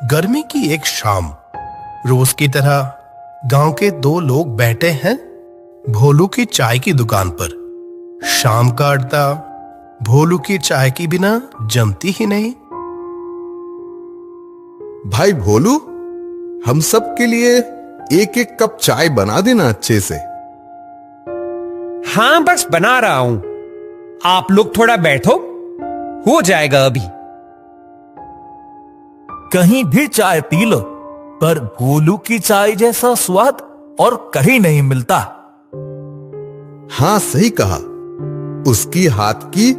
गर्मी की एक शाम, रोज की तरह गांव के दो लोग बैठे हैं भोलू की चाय की दुकान पर। शाम का अड्डा भोलू की चाय के बिना जमती ही नहीं। भाई भोलू, हम सब के लिए एक एक कप चाय बना देना अच्छे से। हाँ, बस बना रहा हूं। आप लोग थोड़ा बैठो, हो जाएगा अभी। कहीं भी चाय पी लो, पर भोलू की चाय जैसा स्वाद और कहीं नहीं मिलता। हाँ, सही कहा। उसकी हाथ की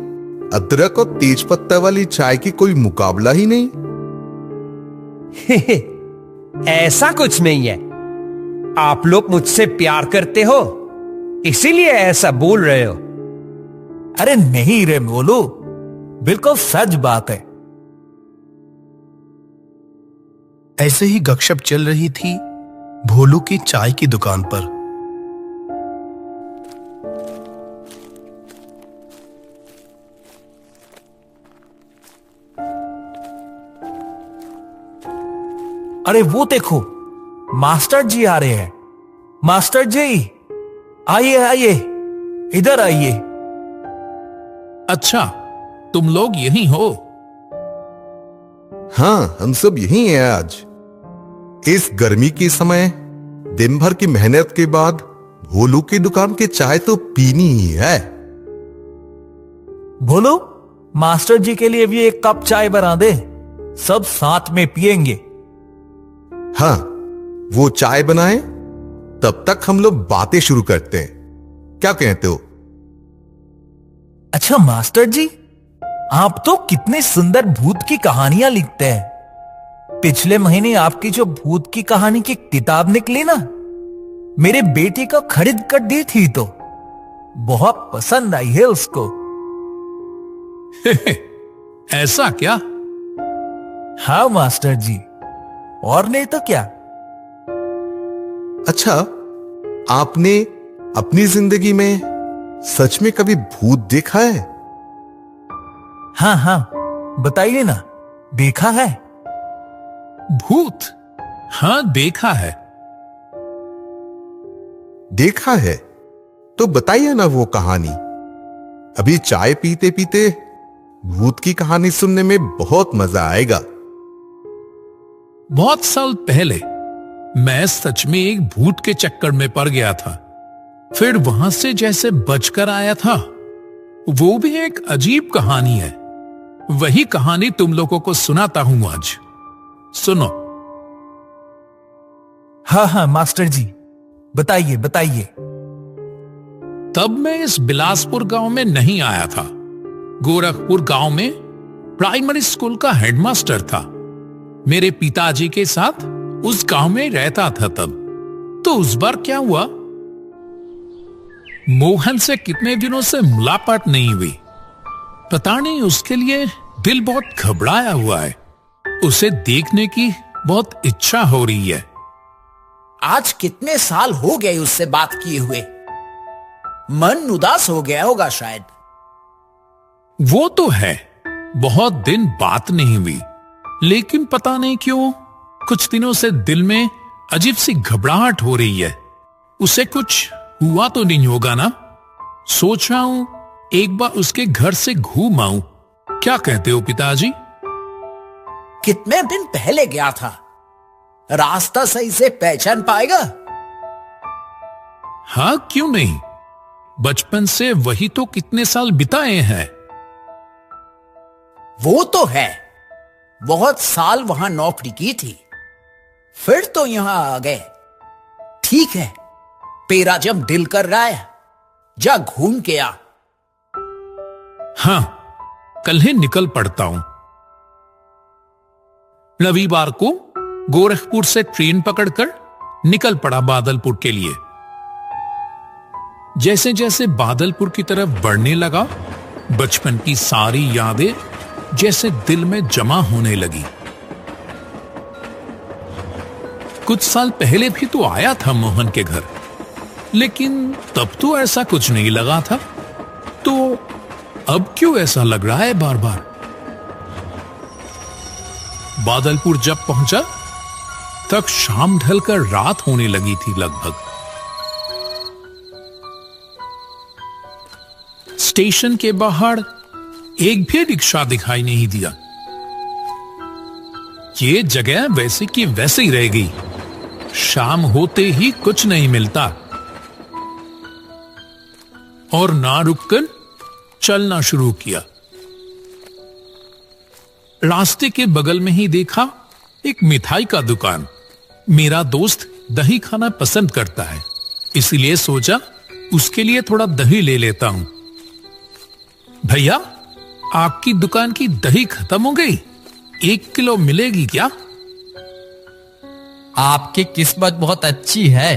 अदरक और तेज पत्ता वाली चाय की कोई मुकाबला ही नहीं। ऐसा कुछ नहीं है। आप लोग मुझसे प्यार करते हो, इसीलिए ऐसा बोल रहे हो। अरे नहीं रे भोलू, बिल्कुल सच बात है। ऐसे ही गपशप चल रही थी भोलू की चाय की दुकान पर। अरे वो देखो, मास्टर जी आ रहे हैं। मास्टर जी, आइए आइए, इधर आइए। अच्छा, तुम लोग यहीं हो? हाँ, हम सब यहीं हैं आज। इस गर्मी के समय दिन भर की मेहनत के बाद भोलू की दुकान की चाय तो पीनी ही है। भोलू, मास्टर जी के लिए भी एक कप चाय बना दे, सब साथ में पिएंगे। हाँ, वो चाय बनाए, तब तक हम लोग बातें शुरू करते हैं। क्या कहते हो? अच्छा मास्टर जी, आप तो कितने सुंदर भूत की कहानियां लिखते हैं। पिछले महीने आपकी जो भूत की कहानी की किताब निकली ना, मेरे बेटे को खरीद कर दी थी, तो बहुत पसंद आई है उसको। ऐसा क्या? हाँ मास्टर जी, और नहीं तो क्या। अच्छा, आपने अपनी जिंदगी में सच में कभी भूत देखा है? हाँ हाँ, बताइए ना, देखा है? भूत? हाँ, देखा है। देखा है तो बताइए ना वो कहानी। अभी चाय पीते पीते भूत की कहानी सुनने में बहुत मजा आएगा। बहुत साल पहले मैं सच में एक भूत के चक्कर में पड़ गया था। फिर वहां से जैसे बचकर आया था। वो भी एक अजीब कहानी है। वही कहानी तुम लोगों को सुनाता हूं आज। सुनो। हाँ हाँ मास्टर जी, बताइए बताइए। तब मैं इस बिलासपुर गांव में नहीं आया था। गोरखपुर गांव में प्राइमरी स्कूल का हेडमास्टर था। मेरे पिताजी के साथ उस गांव में रहता था तब। तो उस बार क्या हुआ, मोहन से कितने दिनों से मुलाकात नहीं हुई। पता नहीं, उसके लिए दिल बहुत घबराया हुआ है। उसे देखने की बहुत इच्छा हो रही है। आज कितने साल हो गए उससे बात किए हुए। मन उदास हो गया होगा शायद। वो तो है, बहुत दिन बात नहीं हुई, लेकिन पता नहीं क्यों कुछ दिनों से दिल में अजीब सी घबराहट हो रही है। उसे कुछ हुआ तो नहीं होगा ना? सोच रहा हूं एक बार उसके घर से घूम आऊं। क्या कहते हो पिताजी? कितने दिन पहले गया था, रास्ता सही से पहचान पाएगा? हाँ, क्यों नहीं। बचपन से वही तो कितने साल बिताए हैं। वो तो है, बहुत साल वहां नौकरी की थी, फिर तो यहां आ गए। ठीक है, तेरा जब दिल कर रहा है, जा घूम के आ। हाँ, कल ही निकल पड़ता हूं। रविवार को गोरखपुर से ट्रेन पकड़कर निकल पड़ा बादलपुर के लिए। जैसे जैसे बादलपुर की तरफ बढ़ने लगा, बचपन की सारी यादें जैसे दिल में जमा होने लगी। कुछ साल पहले भी तो आया था मोहन के घर, लेकिन तब तो ऐसा कुछ नहीं लगा था। तो अब क्यों ऐसा लग रहा है बार बार? बादलपुर जब पहुंचा तब शाम ढलकर रात होने लगी थी लगभग। स्टेशन के बाहर एक भी रिक्शा दिखाई नहीं दिया। ये जगह वैसे की वैसे ही रह गई। शाम होते ही कुछ नहीं मिलता और ना रुककर चलना शुरू किया। रास्ते के बगल में ही देखा एक मिठाई का दुकान। मेरा दोस्त दही खाना पसंद करता है, इसलिए सोचा उसके लिए थोड़ा दही ले लेता हूं। भैया, आपकी दुकान की दही खत्म हो गई, 1 किलो मिलेगी क्या? आपकी किस्मत बहुत अच्छी है।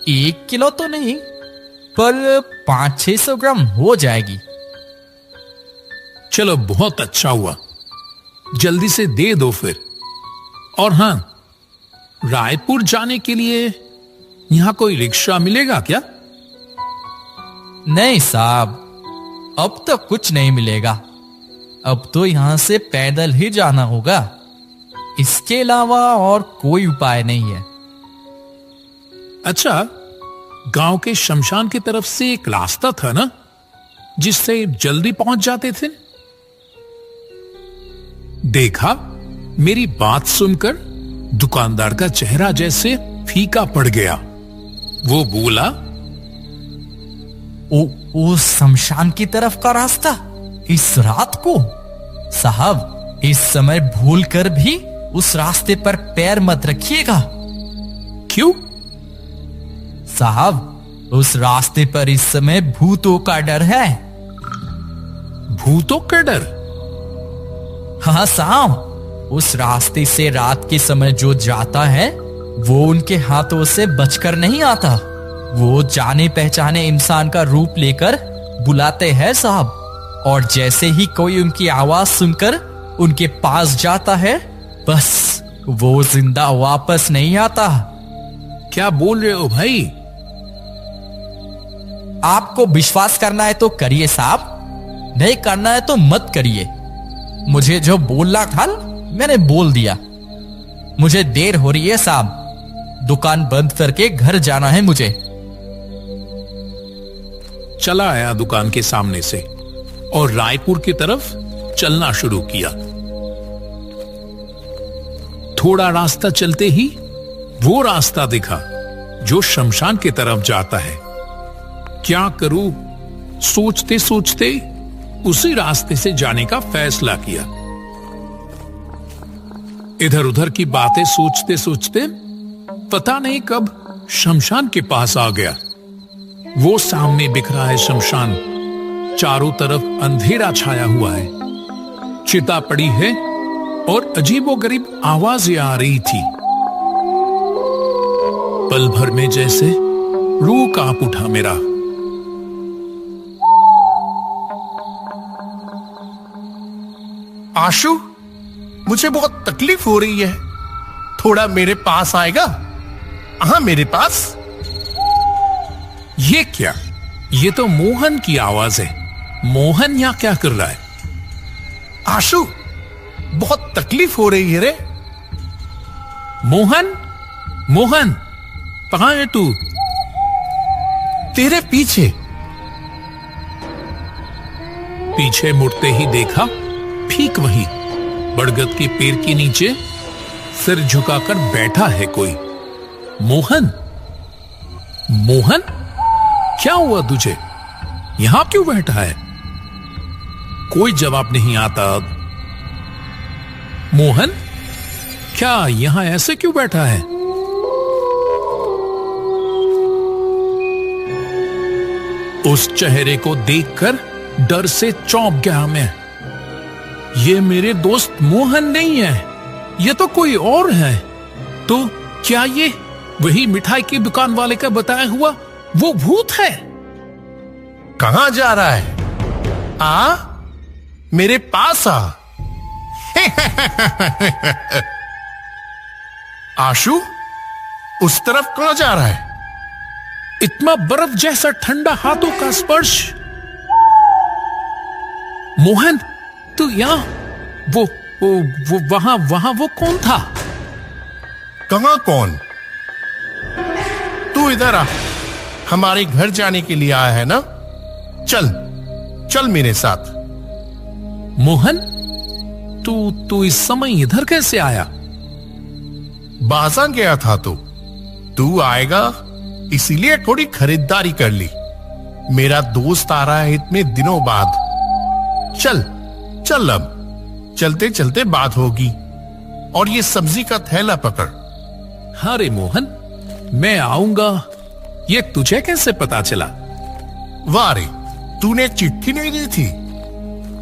1 किलो तो नहीं, पर 500-600 ग्राम हो जाएगी। चलो, बहुत अच्छा हुआ, जल्दी से दे दो फिर। और हां, रायपुर जाने के लिए यहां कोई रिक्शा मिलेगा क्या? नहीं साहब, अब तो कुछ नहीं मिलेगा। अब तो यहां से पैदल ही जाना होगा। इसके अलावा और कोई उपाय नहीं है। अच्छा, गांव के शमशान की तरफ से एक रास्ता था ना, जिससे जल्दी पहुंच जाते थे? देखा, मेरी बात सुनकर दुकानदार का चेहरा जैसे फीका पड़ गया। वो बोला, ओ शमशान की तरफ का रास्ता इस रात को? साहब, इस समय भूल कर भी उस रास्ते पर पैर मत रखिएगा। क्यों? साहब, उस रास्ते पर इस समय भूतों का डर है। भूतों का डर? हाँ साहब, उस रास्ते से रात के समय जो जाता है वो उनके हाथों से बचकर नहीं आता। वो जाने पहचाने इंसान का रूप लेकर बुलाते हैं साहब, और जैसे ही कोई उनकी आवाज सुनकर उनके पास जाता है, बस वो जिंदा वापस नहीं आता। क्या बोल रहे हो भाई? आपको विश्वास करना है तो करिए साहब, नहीं करना है तो मत करिए। मुझे जो बोलना था मैंने बोल दिया। मुझे देर हो रही है साहब, दुकान बंद करके घर जाना है मुझे। चला आया दुकान के सामने से और रायपुर की तरफ चलना शुरू किया। थोड़ा रास्ता चलते ही वो रास्ता दिखा जो शमशान की तरफ जाता है। क्या करूं, सोचते सोचते उसी रास्ते से जाने का फैसला किया। इधर उधर की बातें सोचते सोचते पता नहीं कब शमशान के पास आ गया। वो सामने दिख रहा है शमशान, चारों तरफ अंधेरा छाया हुआ है, चिता पड़ी है और अजीबोगरीब आवाजें आ रही थी। पल भर में जैसे रूह कांप उठा मेरा। आशु, मुझे बहुत तकलीफ हो रही है, थोड़ा मेरे पास आएगा? हाँ, मेरे पास। ये क्या? ये तो मोहन की आवाज है। मोहन यहाँ क्या कर रहा है? आशु, बहुत तकलीफ हो रही है रे। मोहन, मोहन, कहां है तू? तेरे पीछे। पीछे मुड़ते ही देखा, ठीक वही बड़गद के पेड़ के नीचे सिर झुकाकर बैठा है कोई। मोहन, मोहन, क्या हुआ तुझे? यहां क्यों बैठा है? कोई जवाब नहीं आता। मोहन, क्या यहां ऐसे क्यों बैठा है? उस चेहरे को देखकर डर से चौंक गया मैं। ये मेरे दोस्त मोहन नहीं है, ये तो कोई और है। तो क्या ये वही मिठाई की दुकान वाले का बताया हुआ वो भूत है? कहां जा रहा है? मेरे पास आ। आशु, उस तरफ कहां जा रहा है? इतना बर्फ जैसा ठंडा हाथों का स्पर्श। मोहन, तू यहां वो वहां वो कौन था? कहां कौन? तू इधर आ, हमारे घर जाने के लिए आया है ना? चल चल मेरे साथ। मोहन, तू इस समय इधर कैसे आया? बाजार गया था तू आएगा इसीलिए थोड़ी खरीदारी कर ली। मेरा दोस्त आ रहा है इतने दिनों बाद। चल चल, अब चलते चलते बात होगी। और ये सब्जी का थैला पकड़। अरे मोहन, मैं आऊंगा ये तुझे कैसे पता चला? वाह रे, तूने चिट्ठी नहीं दी थी?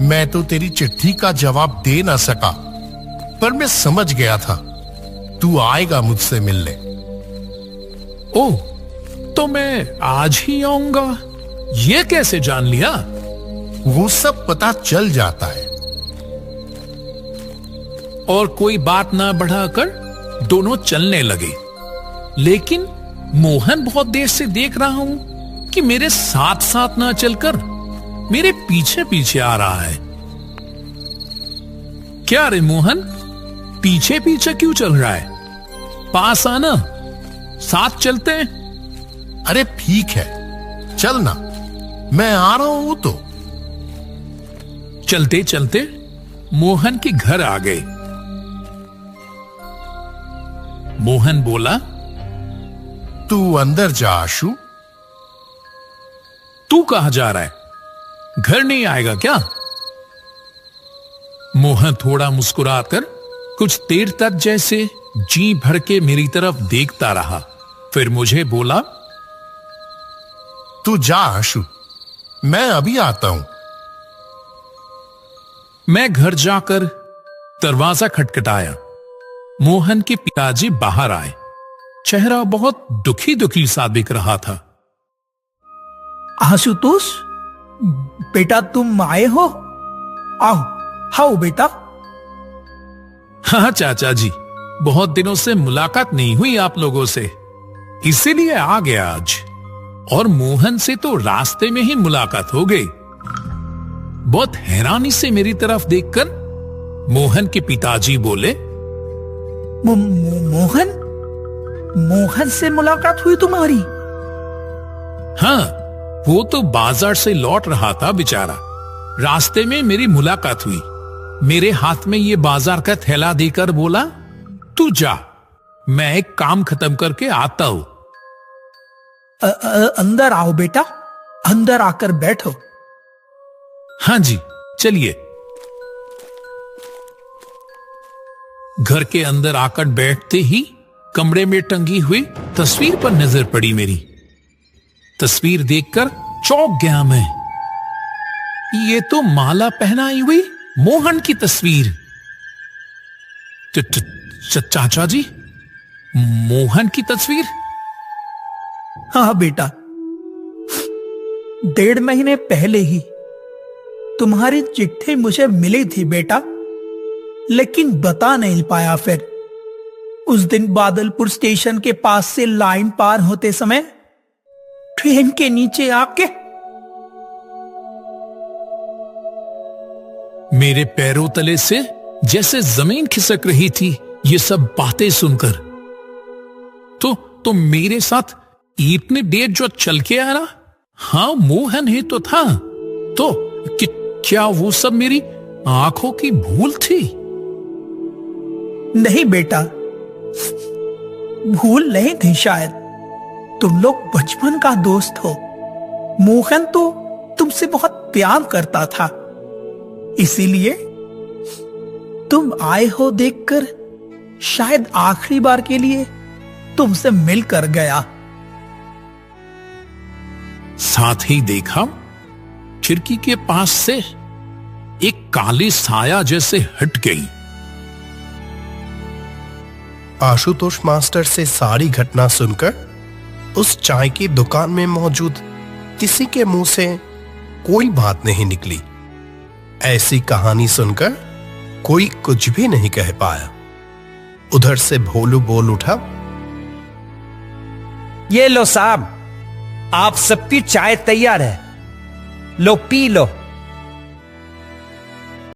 मैं तो तेरी चिट्ठी का जवाब दे ना सका, पर मैं समझ गया था तू आएगा मुझसे मिलने। ओह, तो मैं आज ही आऊंगा, ये कैसे जान लिया? वो सब पता चल जाता है। और कोई बात ना बढ़ाकर दोनों चलने लगे। लेकिन मोहन बहुत देर से देख रहा हूं कि मेरे साथ साथ ना चलकर मेरे पीछे पीछे आ रहा है। क्या रे मोहन, पीछे पीछे क्यों चल रहा है? पास आना, साथ चलते हैं। अरे ठीक है, चल ना, मैं आ रहा हूं तो। चलते चलते मोहन के घर आ गए। मोहन बोला, तू अंदर जा आशु। तू कहां जा रहा है? घर नहीं आएगा क्या? मोहन थोड़ा मुस्कुराकर कुछ देर तक जैसे जी भर के मेरी तरफ देखता रहा। फिर मुझे बोला, तू जा आशु, मैं अभी आता हूं। मैं घर जाकर दरवाजा खटखटाया। मोहन के पिताजी बाहर आए। चेहरा बहुत दुखी दुखी सा दिख रहा था। आशुतोष, बेटा तुम आए हो? आओ आओ बेटा। हाँ चाचा जी, बहुत दिनों से मुलाकात नहीं हुई आप लोगों से, इसीलिए आ गया आज। और मोहन से तो रास्ते में ही मुलाकात हो गई। बहुत हैरानी से मेरी तरफ देखकर मोहन के पिताजी बोले, मोहन मोहन से मुलाकात हुई तुम्हारी? हाँ, वो तो बाजार से लौट रहा था बेचारा। रास्ते में मेरी मुलाकात हुई। मेरे हाथ में ये बाजार का थैला देकर बोला, तू जा, मैं एक काम खत्म करके आता हूं। अंदर आओ बेटा, अंदर आकर बैठो। हाँ जी, चलिए। घर के अंदर आकर बैठते ही कमरे में टंगी हुई तस्वीर पर नजर पड़ी मेरी। तस्वीर देखकर चौंक गया मैं। ये तो माला पहनाई हुई मोहन की तस्वीर। चाचा जी, मोहन की तस्वीर? हाँ बेटा, 1.5 महीने पहले ही तुम्हारी चिट्ठी मुझे मिली थी बेटा, लेकिन बता नहीं पाया। फिर उस दिन बादलपुर स्टेशन के पास से लाइन पार होते समय ट्रेन के नीचे आके मेरे पैरों तले से जैसे जमीन खिसक रही थी ये सब बातें सुनकर। तो मेरे साथ इतने देर जो चल के आया ना, हाँ मोहन ही तो था। तो क्या वो सब मेरी आंखों की भूल थी? नहीं बेटा, भूल नहीं थी शायद। तुम लोग बचपन का दोस्त हो। मोहन तो तुमसे बहुत प्यार करता था, इसीलिए तुम आए हो देखकर शायद आखिरी बार के लिए तुमसे मिलकर गया। साथ ही देखा खिड़की के पास से एक काली साया जैसे हट गई। आशुतोष मास्टर से सारी घटना सुनकर उस चाय की दुकान में मौजूद किसी के मुंह से कोई बात नहीं निकली। ऐसी कहानी सुनकर कोई कुछ भी नहीं कह पाया। उधर से भोलू बोल उठा, ये लो साहब, आप सबकी चाय तैयार है, लो पी लो।